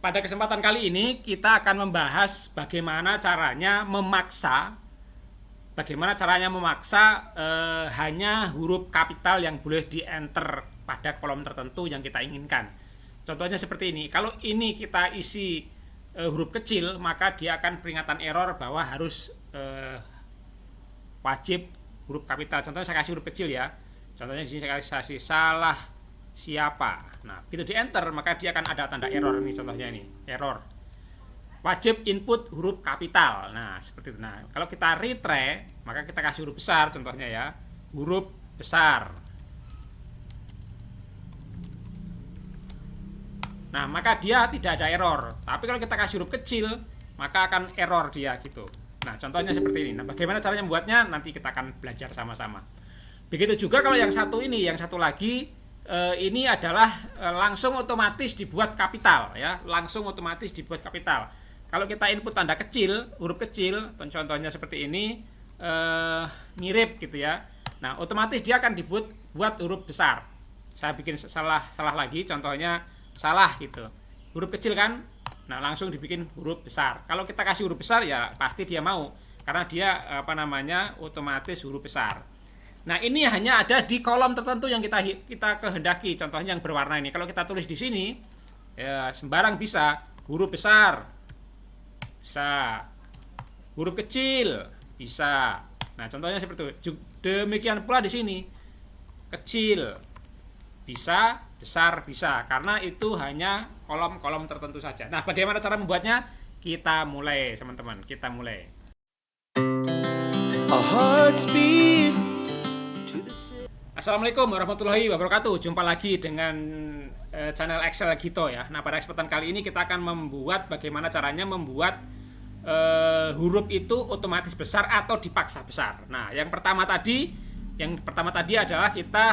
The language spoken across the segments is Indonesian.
pada kesempatan kali ini kita akan membahas bagaimana caranya memaksa hanya huruf kapital yang boleh di enter pada kolom tertentu yang kita inginkan. Contohnya seperti ini. Kalau ini kita isi huruf kecil, maka dia akan peringatan error bahwa harus wajib huruf kapital. Contohnya saya kasih huruf kecil ya. Contohnya di sini saya kasih salah siapa. Nah, begitu di enter maka dia akan ada tanda error ini, contohnya ini, error. Wajib input huruf kapital. Nah, seperti itu. Nah, kalau kita retry, maka kita kasih huruf besar contohnya ya. Huruf besar. Nah, maka dia tidak ada error. Tapi kalau kita kasih huruf kecil, maka akan error dia gitu. Nah, contohnya seperti ini. Nah, bagaimana caranya membuatnya nanti kita akan belajar sama-sama. Begitu juga kalau yang satu ini, yang satu lagi ini adalah langsung otomatis dibuat kapital ya, langsung otomatis dibuat kapital. Kalau kita input tanda kecil, huruf kecil, contohnya seperti ini, mirip gitu ya. Nah, otomatis dia akan buat huruf besar. Saya bikin salah lagi, contohnya salah gitu, huruf kecil kan, nah langsung dibikin huruf besar. Kalau kita kasih huruf besar ya pasti dia mau, karena dia otomatis huruf besar. Nah, ini hanya ada di kolom tertentu yang kita kehendaki. Contohnya yang berwarna ini. Kalau kita tulis di sini, ya sembarang bisa. Huruf besar, bisa. Huruf kecil, bisa. Nah, contohnya seperti itu. Demikian pula di sini. Kecil, bisa. Besar, bisa. Karena itu hanya kolom-kolom tertentu saja. Nah, bagaimana cara membuatnya? Kita mulai, teman-teman. Kita mulai. A heart speed. Assalamualaikum warahmatullahi wabarakatuh. Jumpa lagi dengan channel Excel Gito ya. Nah, pada kesempatan kali ini kita akan membuat bagaimana caranya membuat huruf itu otomatis besar atau dipaksa besar. Nah, yang pertama tadi adalah kita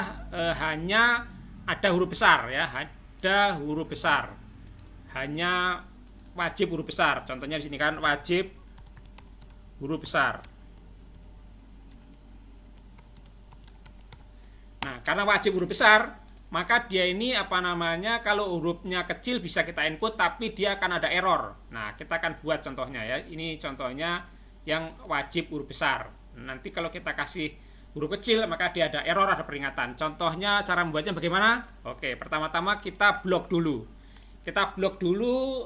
hanya ada huruf besar ya, ada huruf besar. Hanya wajib huruf besar. Contohnya di sini kan wajib huruf besar. Nah, karena wajib huruf besar, maka dia ini kalau hurufnya kecil bisa kita input tapi dia akan ada error. Nah, kita akan buat contohnya ya. Ini contohnya yang wajib huruf besar. Nanti kalau kita kasih huruf kecil maka dia ada error, ada peringatan. Contohnya cara membuatnya bagaimana? Oke, pertama-tama kita blok dulu. Kita blok dulu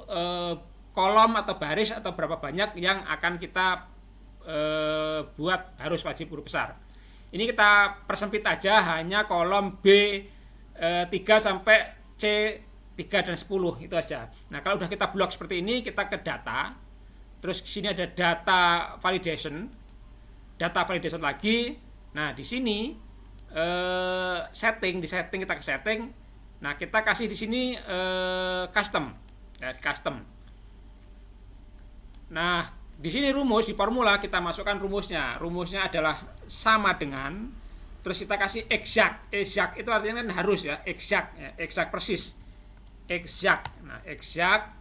kolom atau baris atau berapa banyak yang akan kita buat harus wajib huruf besar. Ini kita persempit aja hanya kolom B3 sampai C3 dan 10 itu aja. Nah, kalau udah kita blok seperti ini, kita ke data. Terus di sini ada data validation. Data validation lagi. Nah, di sini setting kita ke setting. Nah, kita kasih di sini custom. Ya, custom. Nah, di sini rumus, di formula kita masukkan rumusnya. Rumusnya adalah sama dengan, terus kita kasih exact. Exact itu artinya kan harus ya, exact ya, exact persis. Exact. Nah, exact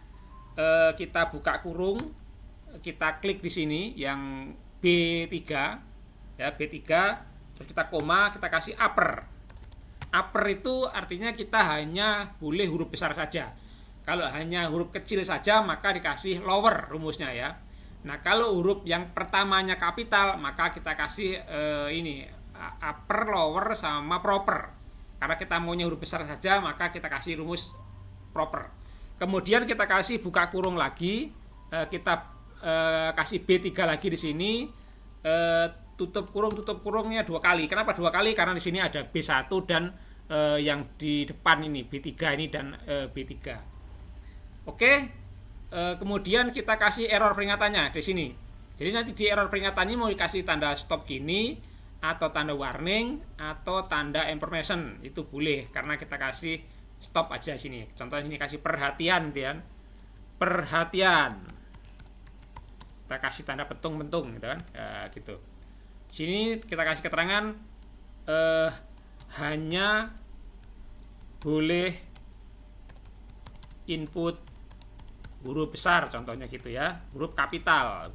kita buka kurung, kita klik di sini yang B3 ya, B3, terus kita koma, kita kasih upper. Upper itu artinya kita hanya boleh huruf besar saja. Kalau hanya huruf kecil saja maka dikasih lower rumusnya ya. Nah, kalau huruf yang pertamanya kapital, maka kita kasih ini upper, lower, sama proper. Karena kita maunya huruf besar saja, maka kita kasih rumus proper. Kemudian kita kasih buka kurung lagi, kita kasih B3 lagi di sini, tutup kurungnya 2 kali. Kenapa 2 kali? Karena di sini ada B1 dan yang di depan ini B3 ini dan B3. Oke. Kemudian kita kasih error peringatannya di sini. Jadi nanti di error peringatannya mau dikasih tanda stop gini, atau tanda warning, atau tanda information, itu boleh karena kita kasih stop aja sini. Contohnya ini kasih perhatian, perhatian. Kita kasih tanda pentung-pentung gitu kan, ya, gitu. Sini kita kasih keterangan hanya boleh input huruf besar, contohnya gitu ya, huruf kapital.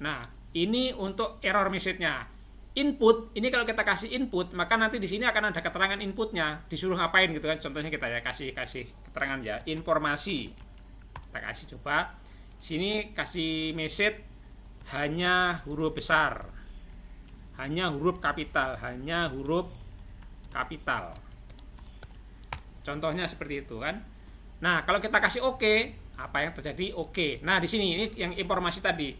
Nah, ini untuk error message-nya. input ini kalau kita kasih input, maka nanti di sini akan ada keterangan inputnya, disuruh ngapain gitu kan. Contohnya kita ya kasih keterangan ya, informasi. Kita kasih coba. Sini kasih message hanya huruf besar. Hanya huruf kapital, hanya huruf kapital. Contohnya seperti itu kan. Nah, kalau kita kasih oke, apa yang terjadi? Oke. Nah, di sini ini yang informasi tadi.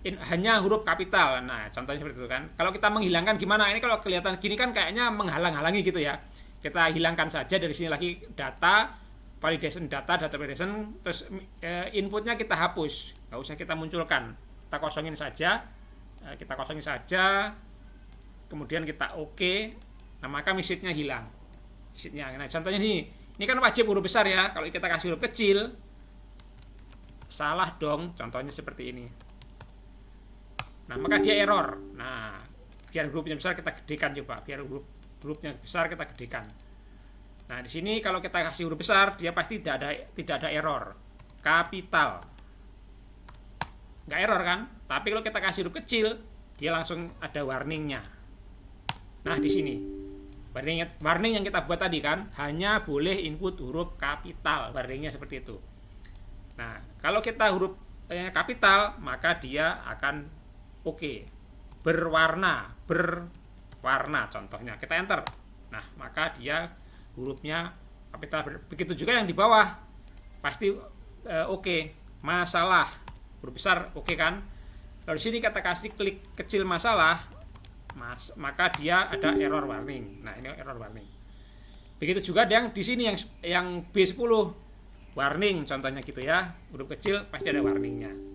Hanya huruf kapital. Nah, contohnya seperti itu kan. Kalau kita menghilangkan gimana? Ini kalau kelihatan gini kan kayaknya menghalang-halangi gitu ya. Kita hilangkan saja dari sini lagi data validation, data validation, terus inputnya kita hapus. Nggak usah kita munculkan. Kita kosongin saja. Kemudian kita oke. Nah, maka message-nya hilang. Nah, contohnya ini kan wajib huruf besar ya. Kalau kita kasih huruf kecil, salah dong. Contohnya seperti ini. Nah, maka dia error. Nah, biar hurufnya besar kita gedekan coba. Biar hurufnya besar kita gedekan. Nah, di sini kalau kita kasih huruf besar, dia pasti tidak ada error. Kapital. Nggak error kan? Tapi kalau kita kasih huruf kecil, dia langsung ada warningnya. Nah, di sini warning yang kita buat tadi kan, hanya boleh input huruf kapital. Warningnya seperti itu. Nah, kalau kita huruf kapital, maka dia akan oke, berwarna contohnya kita enter. Nah, maka dia hurufnya kapital. Begitu juga yang di bawah pasti oke. Masalah huruf besar oke kan. Lalu di sini kita kasih klik kecil masalah, maka dia ada error warning. Nah, ini error warning. Begitu juga yang di sini yang B10 warning contohnya gitu ya. Huruf kecil pasti ada warningnya.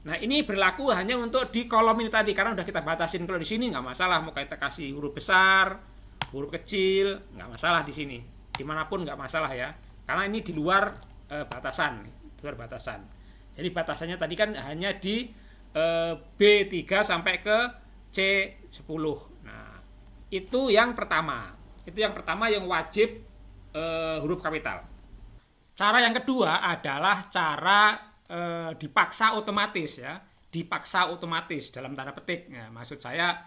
Nah, ini berlaku hanya untuk di kolom ini tadi karena udah kita batasin. Kalau di sini nggak masalah, mau kita kasih huruf besar, huruf kecil, nggak masalah di sini. Dimanapun nggak masalah ya, karena ini di luar batasan, Jadi batasannya tadi kan hanya di B3 sampai ke C10. Nah, itu yang pertama. Itu yang pertama yang wajib huruf kapital. Cara yang kedua adalah cara dipaksa otomatis ya, dipaksa otomatis dalam tanda petik ya, maksud saya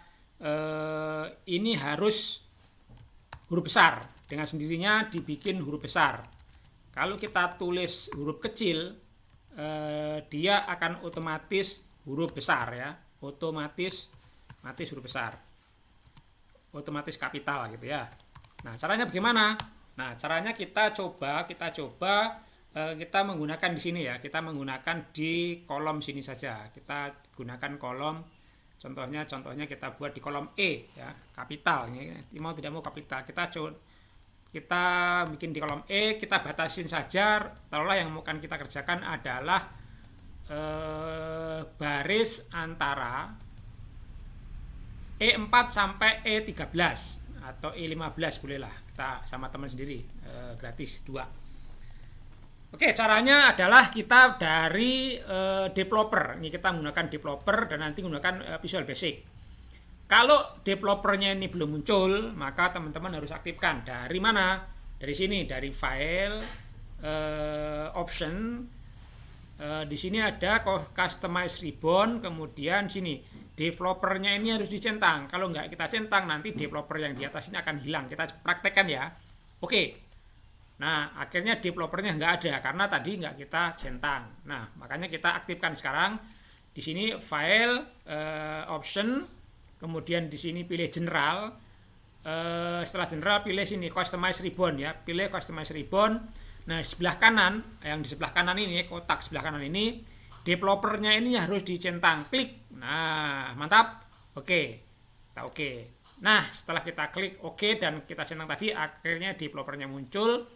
ini harus huruf besar, dengan sendirinya dibikin huruf besar. Kalau kita tulis huruf kecil dia akan otomatis huruf besar ya, otomatis huruf besar, otomatis kapital gitu ya. Nah, caranya bagaimana? Nah, caranya kita coba kita menggunakan di sini ya, kita menggunakan di kolom sini saja. Kita gunakan kolom, contohnya kita buat di kolom E ya, kapital. Ini mau tidak mau kapital. Kita bikin di kolom E, kita batasin saja. Taruhlah yang mau kita kerjakan adalah baris antara E4 sampai E13 atau E15 bolehlah. Kita sama teman sendiri, gratis 2. Oke, caranya adalah kita dari developer. Ini kita menggunakan developer dan nanti menggunakan Visual Basic. Kalau developernya ini belum muncul, maka teman-teman harus aktifkan. Dari mana? Dari sini, dari file, option. Di sini ada customize ribbon, kemudian sini developernya ini harus dicentang. Kalau nggak kita centang, nanti developer yang di atas ini akan hilang. Kita praktekkan ya. Oke. Nah, akhirnya developernya nggak ada karena tadi nggak kita centang. Nah, makanya kita aktifkan sekarang. Di sini file, option, kemudian di sini pilih general. Setelah general pilih sini customize ribbon ya, pilih customize ribbon. Nah, sebelah kanan, yang di sebelah kanan ini, kotak sebelah kanan ini, developernya ini harus dicentang. Klik. Nah, mantap. Oke. Oke. Nah, setelah kita klik oke dan kita centang tadi, akhirnya developernya muncul.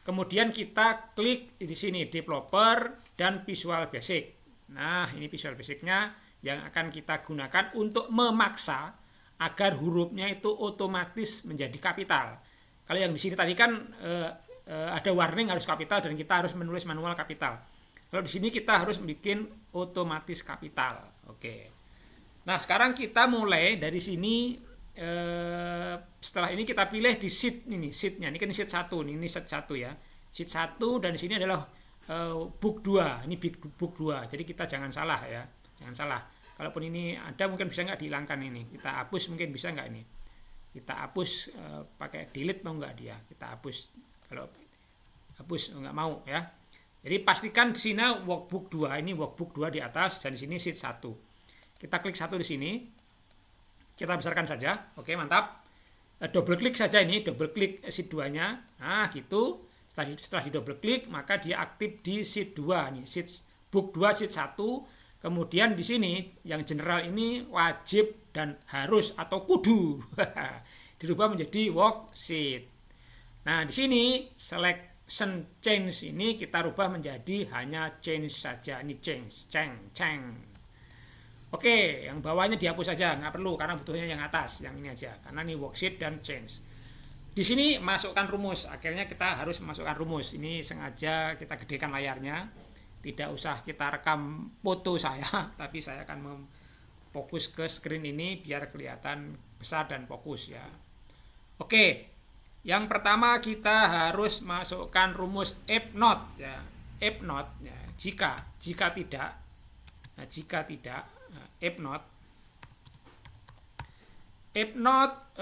Kemudian kita klik di sini developer dan Visual Basic. Nah, ini Visual Basic-nya yang akan kita gunakan untuk memaksa agar hurufnya itu otomatis menjadi kapital. Kalau yang di sini tadi kan ada warning harus kapital dan kita harus menulis manual kapital. Kalau di sini kita harus bikin otomatis kapital. Oke. Nah, sekarang kita mulai dari sini. Setelah ini kita pilih di sheet ini, sheetnya ini kan sheet 1 ini sheet 1 ya, sheet 1 dan di sini adalah book 2, ini book 2, jadi kita jangan salah ya, jangan salah. Kalaupun ini ada mungkin bisa nggak dihilangkan ini. Kita hapus mungkin bisa nggak ini. Kita hapus pakai delete mau nggak dia. Kita hapus. Kalau hapus nggak mau ya. Jadi pastikan di sini workbook 2. Ini workbook 2 di atas dan di sini sheet 1. Kita klik 1 di sini. Kita besarkan saja. Oke, mantap. Double klik saja ini, double klik sheet 2-nya. Nah, gitu. Setelah di double klik maka dia aktif di sheet 2 nih. Sheet book 2 sheet 1. Kemudian di sini yang general ini wajib dan harus atau kudu dirubah menjadi worksheet. Nah, di sini selection change ini kita rubah menjadi hanya change saja. Ini change. Oke, yang bawahnya dihapus saja, nggak perlu karena butuhnya yang atas, yang ini aja. Karena ini worksheet dan change. Di sini masukkan rumus. Akhirnya kita harus masukkan rumus. Ini sengaja kita gedekan layarnya. Tidak usah kita rekam foto saya, tapi saya akan memfokus ke screen ini biar kelihatan besar dan fokus ya. Oke, yang pertama kita harus masukkan rumus if not ya. If not ya, jika tidak. Nah, jika tidak, if not. If not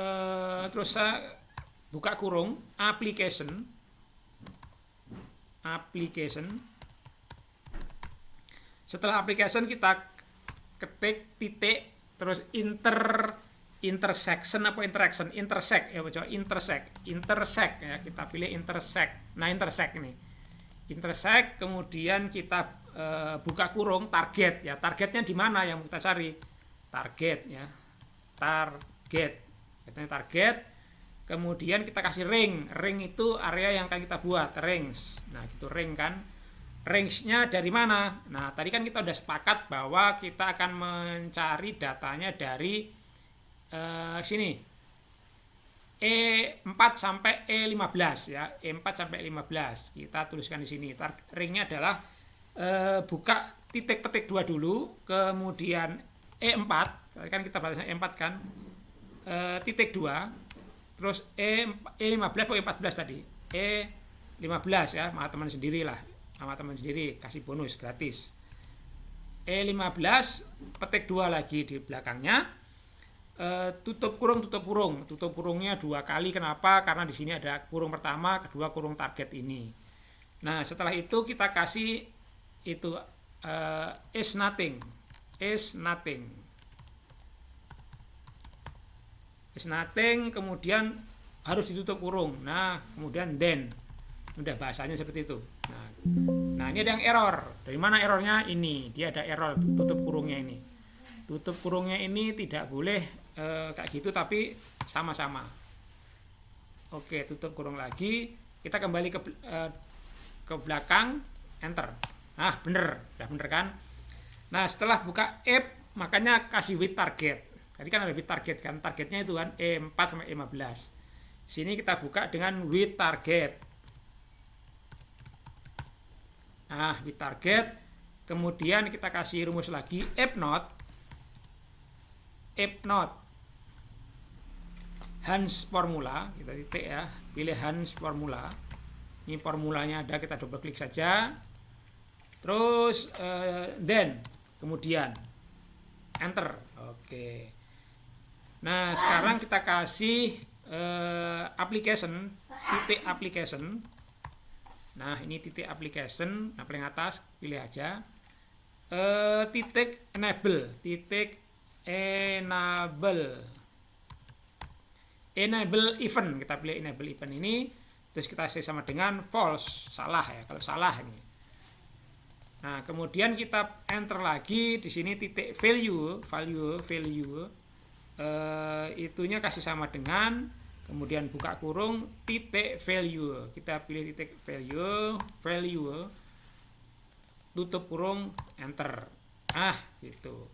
terus saya buka kurung application. Setelah application kita ketik titik terus intersection apa intersect ya, coba intersect ya, kita pilih intersect. Nah, intersect ini. Intersect, kemudian kita buka kurung target ya. Targetnya di mana yang kita cari? Target ya. Target. Kemudian kita kasih ring. Ring itu area yang akan kita buat, range. Nah, gitu ring kan. Range-nya dari mana? Nah, tadi kan kita udah sepakat bahwa kita akan mencari datanya dari sini. E4 sampai E15 ya. E4 sampai E15. Kita tuliskan di sini. Ring-nya adalah buka titik petik 2 dulu, kemudian E4. Tadi kan kita balasnya E4 kan. Titik 2. Terus E15 atau E14 tadi. E15 ya, sama teman sendiri lah. Sama teman sendiri kasih bonus gratis. E15 petik 2 lagi di belakangnya. Tutup kurungnya 2 kali. Kenapa? Karena di sini ada kurung pertama, kedua kurung target ini. Nah, setelah itu kita kasih itu is nothing, kemudian harus ditutup kurung. Nah, kemudian then udah bahasanya seperti itu. Nah, ini ada yang error. Dari mana errornya? Ini dia ada error tutup kurungnya ini. Tutup kurungnya ini tidak boleh kayak gitu, tapi sama-sama. Oke, tutup kurung lagi. Kita kembali ke belakang, enter. Nah, bener kan? Nah, setelah buka if, makanya kasih with target. Tadi kan ada with target kan, targetnya itu kan E4 sampai E15. Sini kita buka dengan with target. Nah, with target. Kemudian kita kasih rumus lagi if not Hans formula, kita titik ya, pilih Hans formula. Ini formulanya ada, kita double klik saja. Terus then kemudian enter. Oke. Nah, sekarang kita kasih application, titik application. Nah, ini titik application. Nah, paling atas pilih aja titik enable event. Kita pilih enable event ini, terus kita isi sama dengan false, salah ya, kalau salah ini. Nah, kemudian kita enter lagi di sini titik value itunya kasih sama dengan, kemudian buka kurung titik value. Kita pilih titik value tutup kurung enter. Ah, gitu.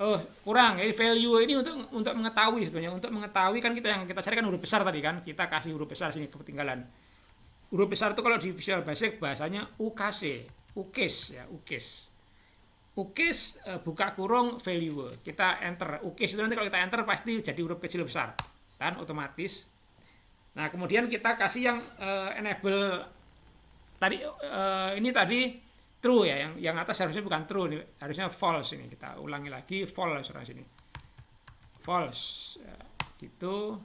Oh, kurang. Jadi value ini untuk mengetahui sebenarnya. Untuk mengetahui kan yang kita cari kan huruf besar tadi kan. Kita kasih huruf besar sini ketinggalan. Huruf besar itu kalau di Visual Basic bahasanya ukis ya, ukis. Buka kurung value. Kita enter. Ukis itu nanti kalau kita enter pasti jadi huruf kecil besar. Kan otomatis. Nah, kemudian kita kasih yang enable tadi ini tadi true ya, yang atas harusnya bukan true nih, harusnya false. Ini kita ulangi lagi, false orang sini, false ya, gitu.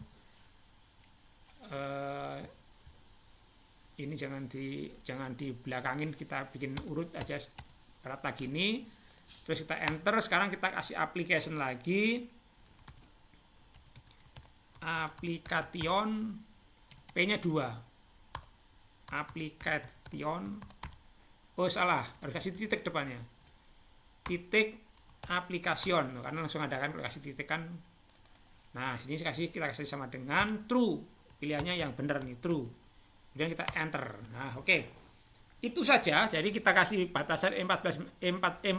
Ini jangan dibelakangin, kita bikin urut aja rata gini, terus kita enter. Sekarang kita kasih application lagi, application, P-nya 2, application, oh salah, harus kasih titik depannya, titik application, karena langsung ada kan kalau kasih titik kan. Nah sini kita kasih sama dengan true, pilihannya yang benar nih, true, kemudian kita enter. Nah oke. Itu saja. Jadi kita kasih batasan E4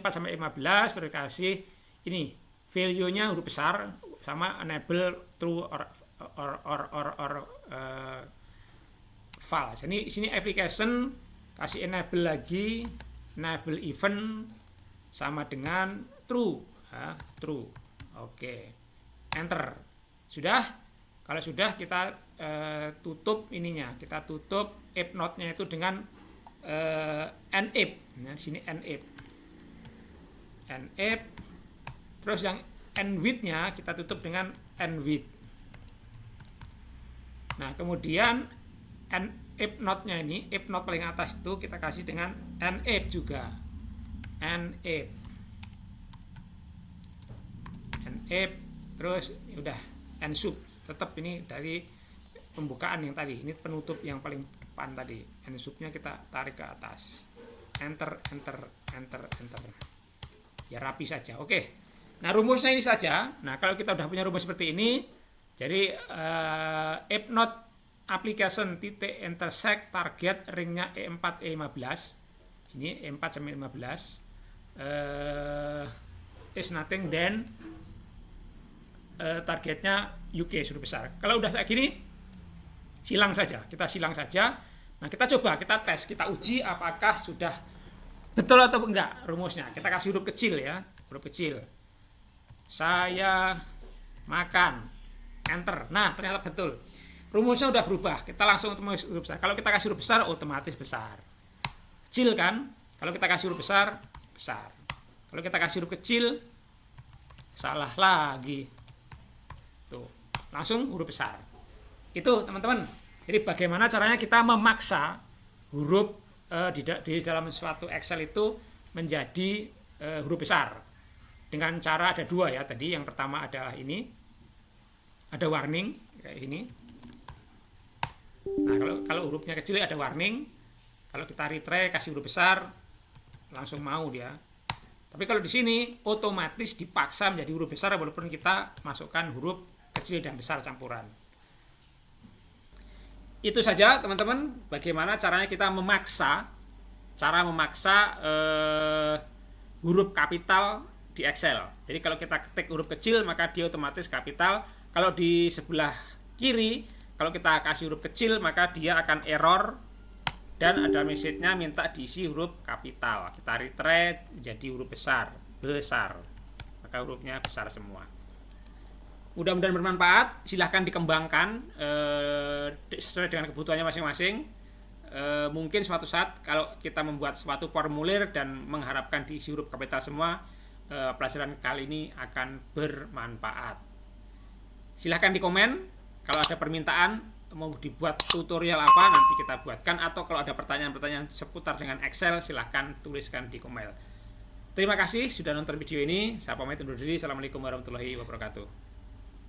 sampai E15, terus kasih ini value-nya huruf besar sama enable true or false. Ini sini application kasih enable lagi, enable event sama dengan true, ya, true. Oke. Enter. Sudah? Kalau sudah kita tutup ininya, kita tutup if not-nya itu dengan if. Nah, di sini if. Terus yang end with-nya kita tutup dengan end with. Nah, kemudian if not-nya ini, if not paling atas itu kita kasih dengan if juga. If. Terus udah sub. Tetap ini dari pembukaan yang tadi, ini penutup yang paling depan tadi. Sub-nya kita tarik ke atas. Enter. Ya rapi saja. Oke. Nah, rumusnya ini saja. Nah, kalau kita udah punya rumus seperti ini, jadi if not application titik intersect target ringnya E4 E15. Sini E4 sampai 15. Is nothing then targetnya UK sudah besar. Kalau udah kayak gini, silang saja. Kita silang saja. Nah, kita coba, kita tes, kita uji apakah sudah betul atau enggak rumusnya. Kita kasih huruf kecil ya, huruf kecil. Saya makan. Enter. Nah, ternyata betul. Rumusnya udah berubah. Kita langsung untuk huruf besar. Kalau kita kasih huruf besar, otomatis besar. Kecil kan? Kalau kita kasih huruf besar, besar. Kalau kita kasih huruf kecil, salah lagi. Tuh, langsung huruf besar. Itu teman-teman. Jadi bagaimana caranya kita memaksa huruf di dalam suatu Excel itu menjadi huruf besar. Dengan cara ada dua ya tadi. Yang pertama adalah ini. Ada warning kayak ini. Nah, kalau hurufnya kecil ada warning. Kalau kita retry kasih huruf besar, langsung mau dia. Tapi kalau di sini otomatis dipaksa menjadi huruf besar walaupun kita masukkan huruf kecil dan besar campuran. Itu saja teman-teman, bagaimana caranya kita memaksa huruf kapital di Excel. Jadi kalau kita ketik huruf kecil maka dia otomatis kapital. Kalau di sebelah kiri kalau kita kasih huruf kecil maka dia akan error dan ada message-nya minta diisi huruf kapital. Kita retry jadi huruf besar, maka hurufnya besar semua. Mudah-mudahan bermanfaat. Silahkan dikembangkan sesuai dengan kebutuhannya masing-masing. Mungkin suatu saat kalau kita membuat suatu formulir dan mengharapkan diisi huruf kapital semua, pelajaran kali ini akan bermanfaat. Silahkan di komen kalau ada permintaan mau dibuat tutorial apa, nanti kita buatkan, atau kalau ada pertanyaan-pertanyaan seputar dengan Excel silahkan tuliskan di komen. Terima kasih sudah nonton video ini. Saya pamit undur diri. Assalamualaikum warahmatullahi wabarakatuh.